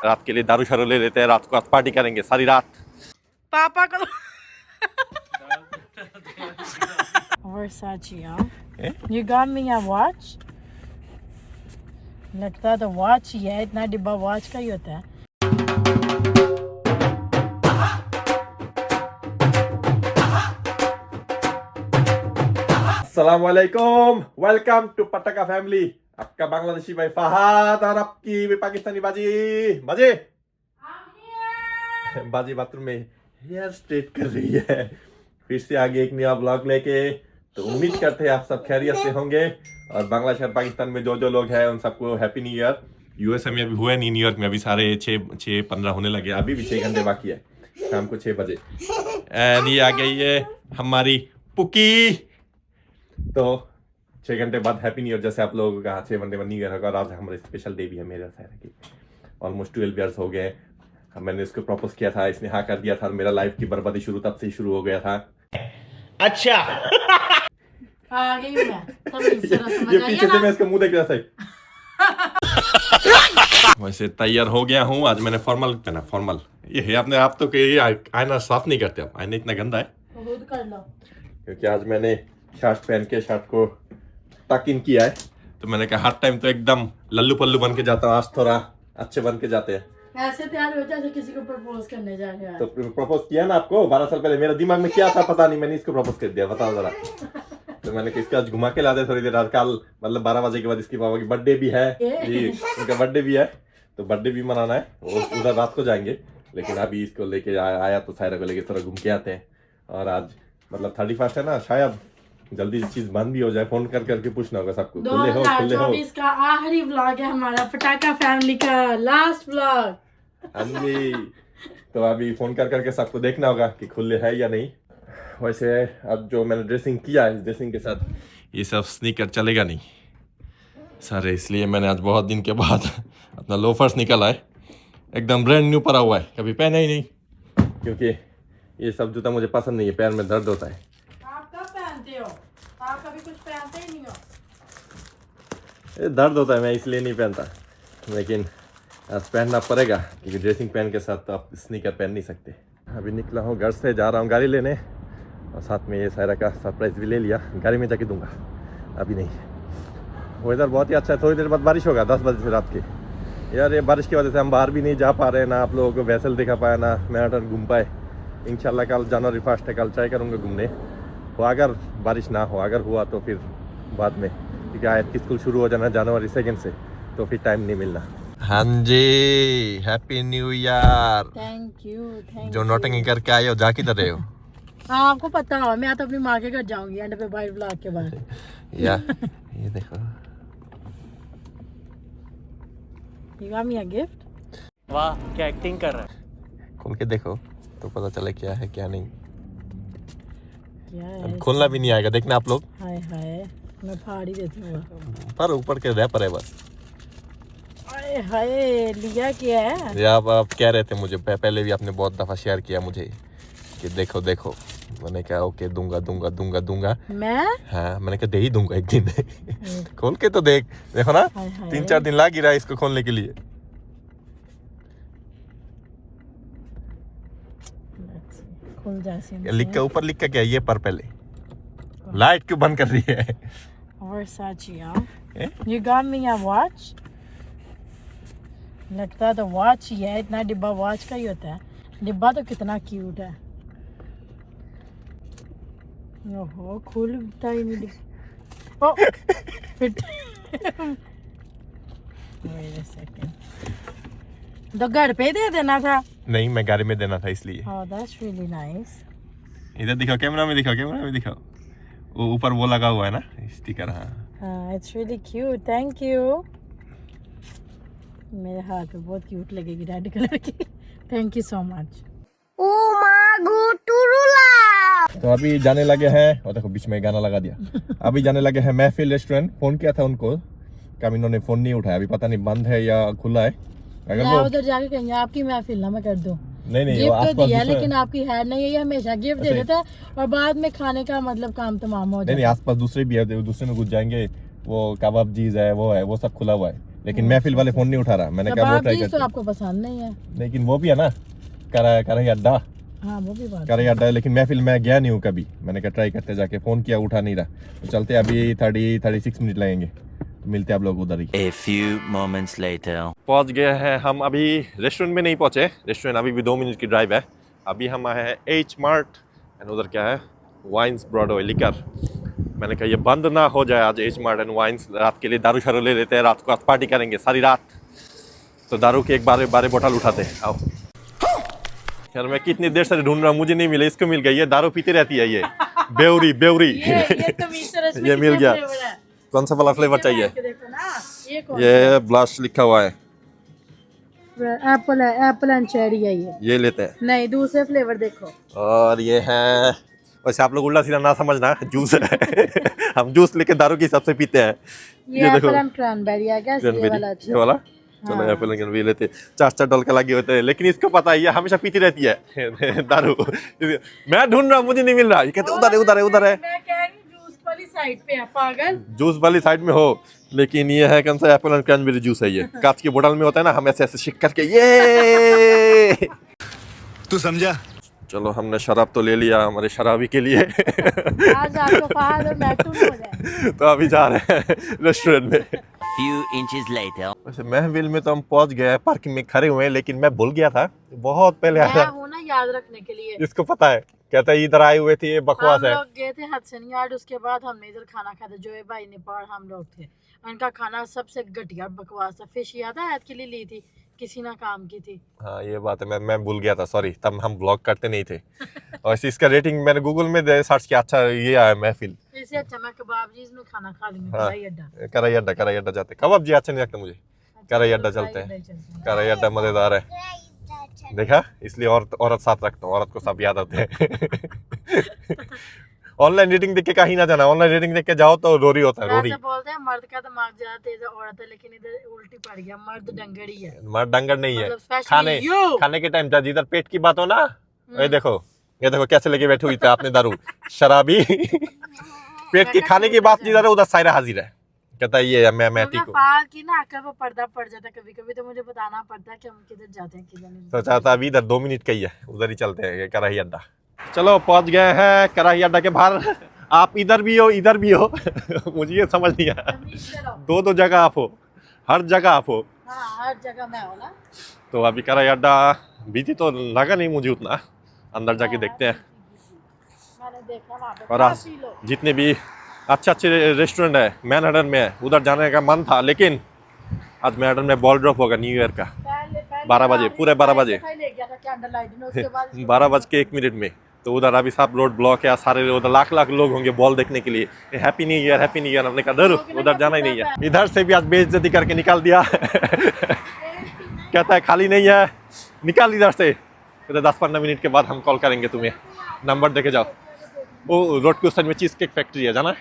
रात के लिए दारू शारू ले लेते हैं, रात को पार्टी करेंगे सारी रात। पापा को Versace, huh? You got me a watch? लगता तो वॉच ही है, इतना डिब्बा वॉच का ही होता है। अस्सलाम वालेकुम, वेलकम टू पटाखा फैमिली। आपका बांग्लादेशी भाई फहाद और आपकी पाकिस्तानी बाजी बाजी बाजी बाथरूम में हेयर स्ट्रेट कर रही है। फिर से आगे एक नया ब्लॉग लेके, तो उम्मीद करते हैं आप सब खैरियत से होंगे। और बांग्लादेश और पाकिस्तान में जो जो लोग हैं उन सबको हैप्पी न्यू ईयर। यूएसए में अभी हुए नहीं, न्यूयॉर्क में अभी सारे 6:15 होने लगे, अभी भी 6 घंटे बाकी है, शाम को 6 बजे। एंड ये आ गई है हमारी पुकी। तो 6 घंटे बाद हैप्पी न्यू ईयर, जैसे आप लोगों का 6 घंटे बाद न्यू ईयर होगा। और आज हमारा स्पेशल डे भी है मेरे साथ की। ऑलमोस्ट 12 ईयर्स हो गए। मैंने इसको प्रपोज किया था, इसने हाँ कर दिया था। मेरा लाइफ की बर्बादी शुरू तब से ही शुरू हो गया था। अच्छा आ गई मैं तब ये पीछे से मैं इसका मुंह देख रहा था। वैसे तैयार हो गया हूँ। आज मैंने फॉर्मल पहना। फॉर्मल ये है अपने आप तो कि आईना साफ नहीं करते आप, आईना इतना गंदा है। खुद कर लो। क्योंकि आज मैंने शर्ट पहन के शर्ट को टक इन किया है, तो मैंने कहा हर टाइम तो एकदम लल्लू पल्लू बन के जाता हूँ, आज थोड़ा अच्छे बन के जाते हैं। ऐसे तैयार हो जैसे किसी को प्रपोज करने जा रहे हैं। तो प्रपोज किया ना आपको 12 साल पहले। मेरा दिमाग में क्या था पता नहीं, मैंने इसको प्रपोज कर दिया, बताओ जरा। तो मैंने इसका आज घुमा के लाते थोड़ी देर। आज कल मतलब 12 बजे के बाद इसकी पापा की बर्थडे भी है जी, उनका बर्थडे भी है, तो बर्थडे भी मनाना है। वो उधर रात को जाएंगे, लेकिन अभी इसको लेके आया तो सायरा को लेके थोड़ा घूम के आते हैं। और आज मतलब 31 है ना, शायद जल्दी चीज बंद भी हो जाए। फोन कर करके पूछना होगा सबको, खुले हो खुले हो। इसका आखिरी व्लॉग है हमारा पटाखा फैमिली का, लास्ट व्लॉग। हाँ जी, तो अभी फोन कर करके सबको देखना होगा कि खुले है या नहीं। वैसे अब जो मैंने ड्रेसिंग किया है, इस ड्रेसिंग के साथ ये सब स्नीकर चलेगा नहीं सर, इसलिए मैंने आज बहुत दिन के बाद अपना लोफर्स निकाला है। एकदम ब्रांड न्यू पड़ा हुआ है, कभी पहना ही नहीं, क्योंकि ये सब जूता मुझे पसंद नहीं है, पैर में दर्द होता है। आप कब पहनते हो? आप कभी कुछ पहनते ही नहीं हो। दर्द होता है, मैं इसलिए नहीं पहनता, लेकिन आज पहनना पड़ेगा क्योंकि ड्रेसिंग पहन के साथ तो आप स्नीकर पहन नहीं सकते। अभी निकला हूँ घर से, जा रहा हूँ गाड़ी लेने, और साथ में ये सायरा का सरप्राइज भी ले लिया। गाड़ी में जाके दूंगा, अभी नहीं। वेदर बहुत ही अच्छा है। थोड़ी देर बाद बारिश होगा 10 बजे से रात के। यार ये बारिश की वजह से हम बाहर भी नहीं जा पा रहे, ना आप लोगों को वैसल दिखा पाया, ना मैराथन घूम पाए। इंशाल्लाह कल जनवरी 1 है, कल ट्राई करूँगा घूमने। वो अगर बारिश ना हो, अगर हुआ तो फिर बाद में, क्योंकि आयत की स्कूल शुरू हो जाना जनवरी 2 से, तो फिर टाइम नहीं मिलना। हाँ जी, happy new year. Thank you. जो नोटिंग करके आए हो, जा किधर रहे हो? हाँ आपको पता हो, मैं तो अपनी माँ के घर जाऊंगी एंड पे भाई ब्लॉग के बाद। या ये देखो, You got me a gift? वाह क्या एक्टिंग कर रहा है। खोल के देखो तो पता चले क्या है क्या नहीं। क्या है? अब खोलना भी नहीं आएगा, देखना आप लोग। हाय हाय, मैं फाड़ ही देती हूँ। पर ऊपर के रैपर है बस। हाय हाय, लिया क्या है? ये आप कह रहे थे मुझे, पहले भी आपने बहुत दफा शेयर किया मुझे कि देखो देखो। मैंने कहा ओके, दूंगा दूंगा दूंगा दूंगा। मैं? हाँ, मैंने कहा दे ही दूंगा एक दिन। खोल के तो देख, देखो ना, 3-4 दिन लग ही रहा है इसको खोलने के लिए। खुल जैसे लिख के ऊपर लिख के क्या, ये पर पहले लाइट क्यों बंद कर रही है? Versace, huh? You got me a watch? लगता तो वॉच ही है, इतना डिब्बा वॉच का ही होता है। डिब्बा तो कितना क्यूट है। ओहो, खुलता ही नहीं। ओ फिट। Wait a second. तो घर पे दे देना था। नहीं, मैं गाड़ी में देना था इसलिए। Oh, that's really nice. इधर दिखाओ, कैमरा में दिखाओ, कैमरा में दिखाओ। वो ऊपर वो लगा हुआ है ना स्टिकर। हाँ, It's really cute. Thank you. मेरे हाथ पे बहुत क्यूट लगेगी रेड कलर की। Thank you so much. तो अभी जाने लगे हैं, और देखो बीच में गाना लगा दिया। अभी जाने लगे हैं महफिल रेस्टोरेंट। फोन किया था उनको, कब इन्होंने फोन नहीं उठाया। अभी पता नहीं बंद है या खुला है। अगर मैं वो उधर जाके कहेंगे आपकी महफिल ना मैं कर दूं। नहीं गिफ्ट तो दिया, लेकिन आपकी है नहीं है। ये हमेशा गिफ्ट दे देता है और बाद में खाने का मतलब काम तमाम हो जाता है। नहीं, आसपास दूसरे भी है, दूसरे में घुस जाएंगे वो कबाब चीज है, वो सब खुला हुआ है, लेकिन महफिल वाले फोन नहीं उठा रहा। मैंने कहा वो कबाब ट्राई चीज़ तो करते, आपको पसंद नहीं है। लेकिन वो भी है ना कढ़ाई अड्डा, हाँ वो भी बात कढ़ाई अड्डा है, लेकिन महफिल में गया नहीं हूँ कभी। मैंने कहा ट्राई करते, जाके फोन किया उठा नहीं रहा, तो चलते अभी 36 मिनट लगेंगे, मिलते हैं आप लोग उधर ही। A few moments later. पहुंच गए हैं हम, अभी रेस्टोरेंट में नहीं पहुंचे, रेस्टोरेंट अभी भी 2 मिनट की ड्राइव है। अभी हम आए हैं एच मार्ट एंड उधर क्या है, वाइन्स ब्रॉडवे लिकर। मैंने कहा ये बंद ना हो जाए आज एच मार्ट एंड वाइन्स, रात के लिए दारू शारू ले लेते हैं, रात को पार्टी करेंगे सारी रात। तो दारू के एक बारह बोतल उठाते हैं, आओ। यार मैं कितनी देर से ढूंढ रहा हूँ, मुझे नहीं मिला, इसको मिल गई। ये दारू पीती रहती है ये बेवरी ये मिल गया। कौन सा वाला फ्लेवर चाहिए? देखो ना, ये ब्लास्ट लिखा हुआ है, एप्पल है, एप्पल एंड चेरी है ये लेते हैं। नहीं, दूसरे फ्लेवर देखो। और ये है, वैसे आप लोग उल्टा सीधा ना समझना, जूस है हम जूस लेके दारू के हिसाब से पीते हैं। ये एप्पल एंड क्रैनबेरी है क्या? ये वाला अच्छा। ये वाला चलो एप्पल एंड क्रैनबेरी लेते। 4 डॉलर लगे होते हैं, लेकिन इसको पता है ये हमेशा पीती रहती है दारू। मैं ढूंढ रहा हूँ, मुझे नहीं मिल रहा। ये कहते उधर है उधर है उधर है। मैं कह रही हूँ जूस वाली साइड पे है, पागल। जूस वाली साइड में हो, लेकिन ये है कौन सा, एप्पल एंड क्रैनबेरी जूस है। ये कांच की बोतल में होता है ना, हम ऐसे ऐसे शिक करके ये तू समझा? चलो हमने शराब तो ले लिया हमारे शराबी के लिए आज आपको फहद और मैटून हो जाए। तो अभी जा रहे हैं रेस्टोरेंट में। Few inches later. वैसे महविल में तो हम पहुंच गए हैं, पार्किंग में खड़े हुए हैं, लेकिन मैं भूल गया था, बहुत पहले मैं आया। हूँ ना याद रखने के लिए। इसको पता है, कहता है इधर आए हुए थे, ये बकवास हम है। लोग गए थे हडसन यार्ड, उसके बाद हमने इधर खाना खाया था। जोए भाई नेपाल हम लोग थे, उनका खाना सबसे घटिया बकवास था। फिश याद है ऐड के लिए ली थी, किसी ना काम की थी। हाँ ये बात है, मैं भूल गया था, सॉरी। तब हम ब्लॉग करते नहीं थे। और इसका रेटिंग मैंने गूगल में सर्च किया, अच्छा ये आया महफिल। इससे अच्छा मैं कबाब जी में खाना खा लूंगी। हाँ। कराई अड्डा जाते। कबाब जी अच्छा नहीं लगता मुझे, कराई अड्डा चलते हैं। कराई अड्डा मजेदार है, देखा, इसलिए औरत साथ रखता हूँ, औरत को सब याद आते हैं। ऑनलाइन रेटिंग देख के कहीं ना जाना, ऑनलाइन रेटिंग देख के जाओ तो रोरी होता है, रोरी। ऐसे बोलते हैं मर्द का दिमाग ज्यादा तेज है औरत है, लेकिन इधर उल्टी पड़ गया, मर्द डंगर ही है। मर्द डंगर नहीं है, मतलब specially खाने के टाइम जिधर पेट की बात हो ना, ये देखो कैसे लेके बैठे हुई थे आपने दारू शराबी। पेट की खाने की बात जिधर है उधर सायरा हाजिर है, कहता है ये मैं ठीक हूँ। फाल की ना अक्ल पर पर्दा पड़ जाता है कभी कभी, तो मुझे बताना पड़ता है कि हम किधर जाते हैं किधर नहीं। तो चाहता अभी इधर 2 मिनट का ही है, उधर ही चलते हैं कराही अड्डा। चलो पहुंच गए हैं कराही अड्डा के बाहर। आप इधर भी हो इधर भी हो मुझे ये समझ नहीं आया, दो जगह आप हो, हर जगह आप हो। हाँ, हर जगह मैं हूँ ना। तो अभी कराही अड्डा बिजी तो लगा नहीं मुझे उतना, अंदर जाके देखते हैं। मैंने देखा वहाँ पे और आज काफी लोग। जितने भी अच्छे रेस्टोरेंट है मैनहट्टन में है, उधर जाने का मन था, लेकिन आज मैनहट्टन में बॉल ड्रॉप होगा न्यू ईयर का, पहले 12 बजे, पूरे 12 बजे, ले गया था कैंडल लाइट में, उसके बाद 12:01 में। तो उधर अभी सब रोड ब्लॉक है, सारे उधर लाख लोग होंगे बॉल देखने के लिए। Happy new year happy new year. हमने कहा उधर जाना ही नहीं है, इधर से भी आज बेइज्जती करके निकाल दिया। कहता है खाली नहीं है, निकाल इधर से। कहते 10-15 मिनट के बाद हम कॉल करेंगे तुम्हें, नंबर देके जाओ। वो रोड के उस साइड में चीज़ केक फैक्ट्री है, जाना है?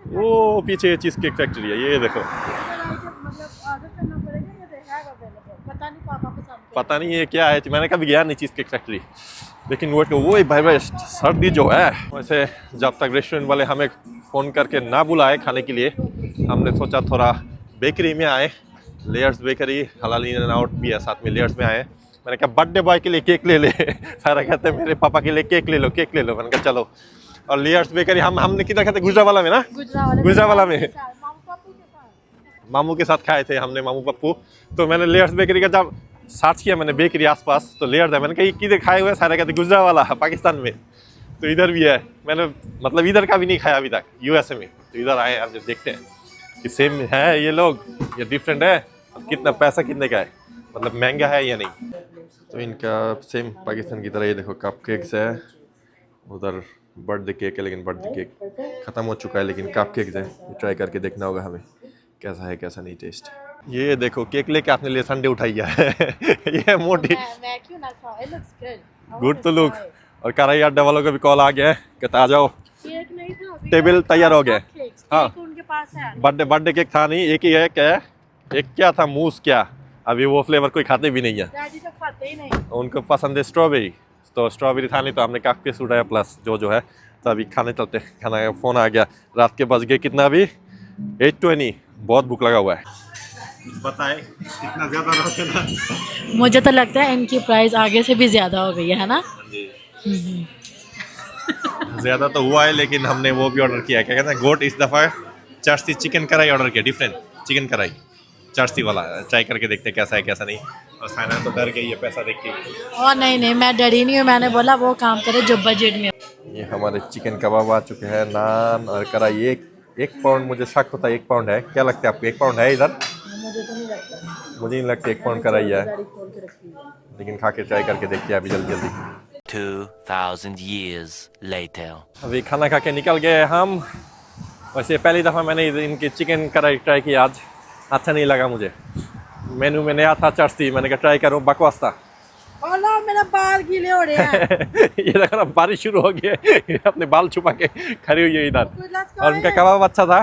वो पीछे चीज़ केक फैक्ट्री है, ये देखो। पता नहीं ये क्या है, मैंने कभी गया नहीं चीज़ केक फैक्ट्री, लेकिन वो भाई सर्दी जो है। वैसे जब तक रेस्टोरेंट वाले हमें फ़ोन करके ना बुलाए खाने के लिए, हमने सोचा थोड़ा बेकरी में आए, लेयर्स बेकरी, हलाल इन एंड आउट भी है साथ में, लेयर्स में आए। मैंने कहा बर्थडे बॉय के लिए केक ले ले। सारा कहते हैं मेरे पापा के लिए केक ले लो केक ले लो। मैंने कहा चलो। और लेयर्स बेकरी हमने किधर खाते, गुजरावाला में ना, गुजरावाला में मामू के साथ खाए थे हमने, मामू पप्पू। तो मैंने लेयर्स बेकरी का जब सर्च किया मैंने बेकरी आसपास, तो लेयर्स है। मैंने कहा किधर खाए हुए, सारे कहते गुजरावाला पाकिस्तान में। तो इधर भी है, मैंने मतलब इधर का भी नहीं खाया अभी तक, यूएसए में। तो इधर आए, अब देखते हैं कि सेम है ये लोग, ये डिफरेंट है, कितना पैसा कितने का है, मतलब महंगा है या नहीं। तो इनका सेम पाकिस्तान की तरह, ये देखो कप केक्स है, उधर बर्थडे केक है, लेकिन बर्थडे केक ख़त्म हो चुका है, लेकिन कप केक्स है। ट्राई करके देखना होगा हमें कैसा है कैसा नहीं टेस्ट। ये देखो केक लेके आपने लिए संडे उठाई है। ये मोटी मैं क्यों ना खाऊं, it looks good। गुड तो लुक। और कराई अड्डा वालों का भी कॉल आ गया है, कहता आ जाओ, केक नहीं था अभी, टेबल तैयार हो गया। हाँ, केक उनके पास है। बर्थडे केक था नहीं, एक ही है, क्या है, एक क्या था, मूस क्या, अभी वो फ्लेवर कोई खाते भी नहीं है, डैडी तो खाते ही नहीं। उनको पसंद है स्ट्रॉबेरी। तो स्ट्रॉबेरी था नहीं, तो हमने कप केक उठाया प्लस जो है। तो अभी खाने चलते, खाना का फ़ोन आ गया। रात के बज गए कितना, अभी 8:20 बहुत भूख लगा हुआ है। बताए कितना ज़्यादा राशन है। मुझे तो लगता है इनकी प्राइस आगे से भी ज़्यादा हो गई है ना। ज़्यादा तो हुआ है लेकिन हमने वो भी ऑर्डर किया, क्या कहते हैं गोट, इस दफ़ा चार्सी चिकन कढ़ाई ऑर्डर किया, डिफरेंट चिकन कढ़ाई चार्सी वाला। ट्राई करके देखते हैं कैसा है कैसा नहीं। और साइना तो डर गई है पैसा देख के। और नहीं मैं डरी नहीं हूँ, मैंने बोला वो काम करे जो बजट में। ये हमारे चिकन कबाब आ चुके हैं, नान और कढ़ाई। एक पाउंड, मुझे शक होता है 1 पाउंड है। क्या लगता है आपको 1 पाउंड है इधर? मुझे तो नहीं लगता। मुझे नहीं लगता 1 पाउंड कढ़ाई है, लेकिन खा के ट्राई करके देखते हैं अभी जल्दी जल्दी। 2000 years later. अभी खाना खा के निकल गए हम। वैसे पहली दफ़ा मैंने इनकी चिकन कढ़ाई ट्राई किया आज, अच्छा नहीं लगा मुझे। मेनू में नया था चार्सी, मैंने कहा ट्राई करूँ, बकवास था। ओला मेरा बाल गीले हो रहे हैं। ये देखो ना बारिश शुरू हो गई है, अपने बाल छुपा के खड़ी हुई है इधर। और उनका कबाब अच्छा था,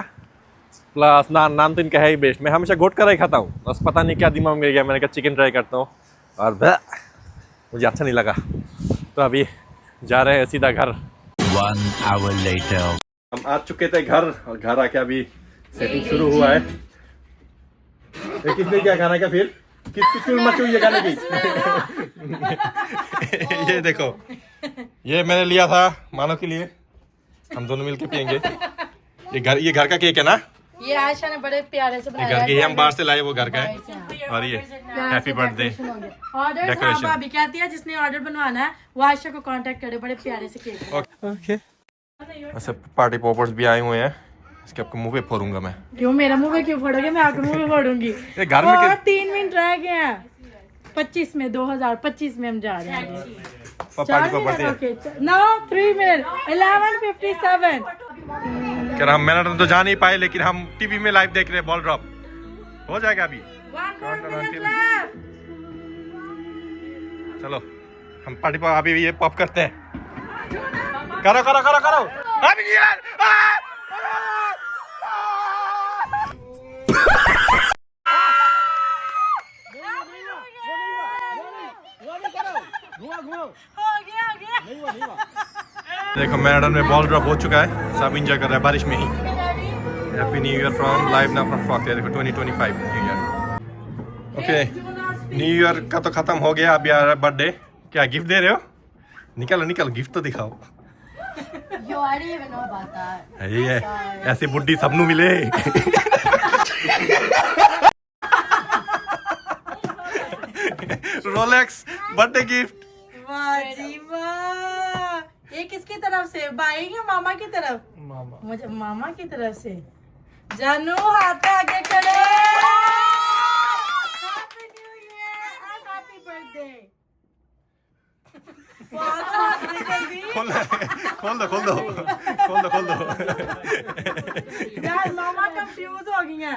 प्लस नान तो इनका है ही बेस्ट। मैं हमेशा गोट कढ़ाई खाता हूँ, बस पता नहीं क्या दिमाग में गया, मैंने कहा चिकन ट्राई करता हूँ और मुझे अच्छा नहीं लगा। तो अभी जा रहे हैं सीधा घर। 1 hour later. हम आ चुके थे घर, और घर आके अभी सेटिंग शुरू हुआ है। किसने क्या खाना का फिर किसकी मची हुई है खाने की? ये देखो, ये मैंने लिया था मानो के लिए, हम दोनों मिलके पियेंगे। ये घर का केक है ना? ये आयशा ने बड़े प्यारे से बनाया। घर के हम बाहर से लाए, वो घर का है। और ये हैप्पी बर्थडे ऑर्डर भाभी कहती है जिसने ऑर्डर बनवाना है वो आयशा को कांटेक्ट करे, बड़े प्यारे से केक। ओके। ऐसे पार्टी पॉपर्स भी आए हुए हैं, इसके आपको मुंह पे फोड़ूंगा मैं। क्यों मेरा मुंह पे क्यों फोड़ोगे? मैं आपके मुंह पे फोड़ूंगी। घर में और 3 मिनट रह गए हैं 25 में, 2025 में हम जा रहे हैं। Party poppers no 3 minute 11:57। क्या हम मैराथन तो जा नहीं पाए, लेकिन हम टीवी में लाइव देख रहे हैं। बॉल ड्रॉप हो जाएगा अभी। 1 minute left। चलो हम पार्टी पॉप अभी ये पॉप करते हैं। करो करो करो करो अभी यार। देखो मैराथन में बॉल ड्रॉप हो चुका है, सब एंजॉय कर रहे हैं बारिश में ही। Happy new year from live now from frock. देखो 2025 new year. Okay, new year का तो खत्म हो गया, अभी आ रहा है बर्थडे। क्या गिफ्ट दे रहे हो? निकालो निकालो, गिफ्ट तो दिखाओ। Yo, I didn't even know about that. ये ऐसी बुड्ढी सबनू मिले। Rolex birthday gift. वाह जी वाह। ये किसकी तरफ से? भाई या मामा की तरफ? मामा। मुझे मामा की तरफ से। जानू हाथ आगे करे। Happy new year and happy birthday. खोल दो खोल दो खोल दो खोल दो। यार मामा कंफ्यूज हो गई हैं।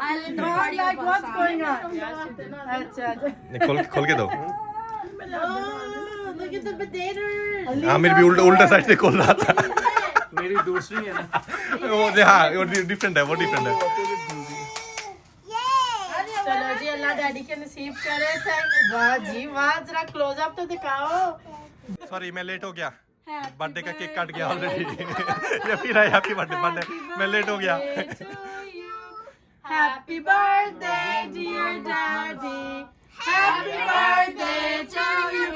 like what's going on? अच्छा खोल के दो। Look at the potatoes. हाँ, मेरी भी उल्टा साइड से खोल रहा था। मेरी दूसरी है ना। वो हाँ, वो डिफरेंट है, वो डिफरेंट है। चलो जी, अल्लाह डैडी के नसीब करे। वाह जी वाह, जरा क्लोज अप तो दिखाओ। सॉरी मैं लेट हो गया, बर्थडे का केक कट गया ऑलरेडी। ये फिर है हैप्पी बर्थडे, मैं लेट हो गया। Happy birthday dear daddy, happy birthday to you.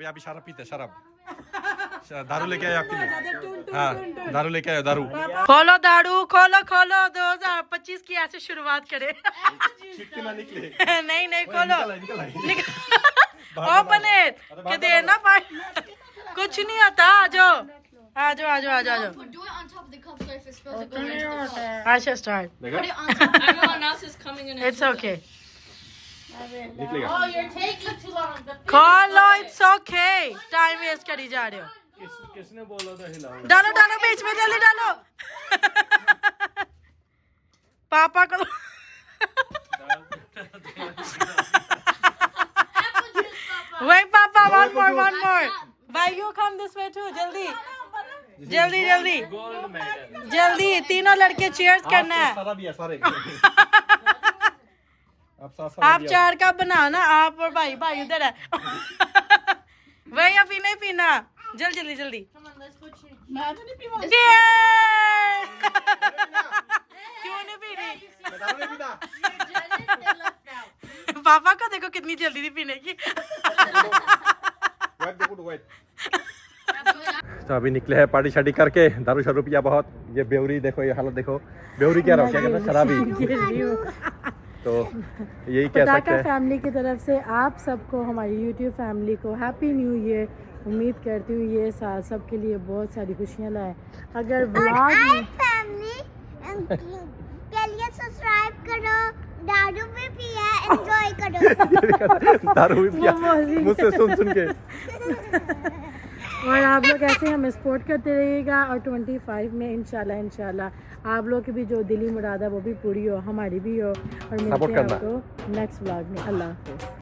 अभी शराब पीते, शराब दारू लेके आए आपके लिए। हाँ दारू लेके आए, दारू। खोलो दारू, खोलो खोलो। 2025 की ऐसे शुरुआत करे। नहीं नहीं खोलो, ओपन इट के देना पाए। कुछ नहीं आता। आ जाओ आ जाओ आ जाओ आ जाओ। Do it on top of the cup so if it spills it goes into the cup. I should start. Put it on top. Everyone else is coming in. It's okay. निकलेगा। Oh, you're taking too long. खोलो, it's okay. Time waste करी जा रहे हो। किसने बोला था हिलाओ? डालो डालो बीच में, जल्दी डालो। पापा को wait पापा, one more. Bye, you come this way too. जल्दी जल्दी जल्दी जल्दी। तीनों लड़के चीयर्स करना है। आप 4 का बनाओ ना, आप और भाई उधर है। वही अभी नहीं पीना, जल्दी जल्दी जल्दी। Come on, let's put you. Yeah! देखो कितनी जल्दी थी पीने की। तो अभी निकले हैं पार्टी शार्टी करके, दारू शारू पिया बहुत। ये बेवरी देखो, ये हालत देखो, बेवरी क्या रहा, क्या कहते हैं, शराबी। तो यही कह सकते पटाखा हैं। फैमिली की तरफ से आप सबको, हमारी यूट्यूब फैमिली को हैप्पी न्यू ईयर। उम्मीद करती हूँ ये साल सबके लिए बहुत सारी खुशियाँ लाए। अगर व्लॉग में फैमिली के लिए सब्सक्राइब करो, दारू भी पिया, एंजॉय करो। दारू भी पिया मुझसे सुन के। और आप लोग ऐसे हमें सपोर्ट करते रहिएगा और 25 में इंशाल्लाह आप लोग की भी जो दिली मुराद है वो भी पूरी हो, हमारी भी हो। और मिलते हैं करना। आपको नेक्स्ट व्लॉग में। अल्लाह हाफिज़।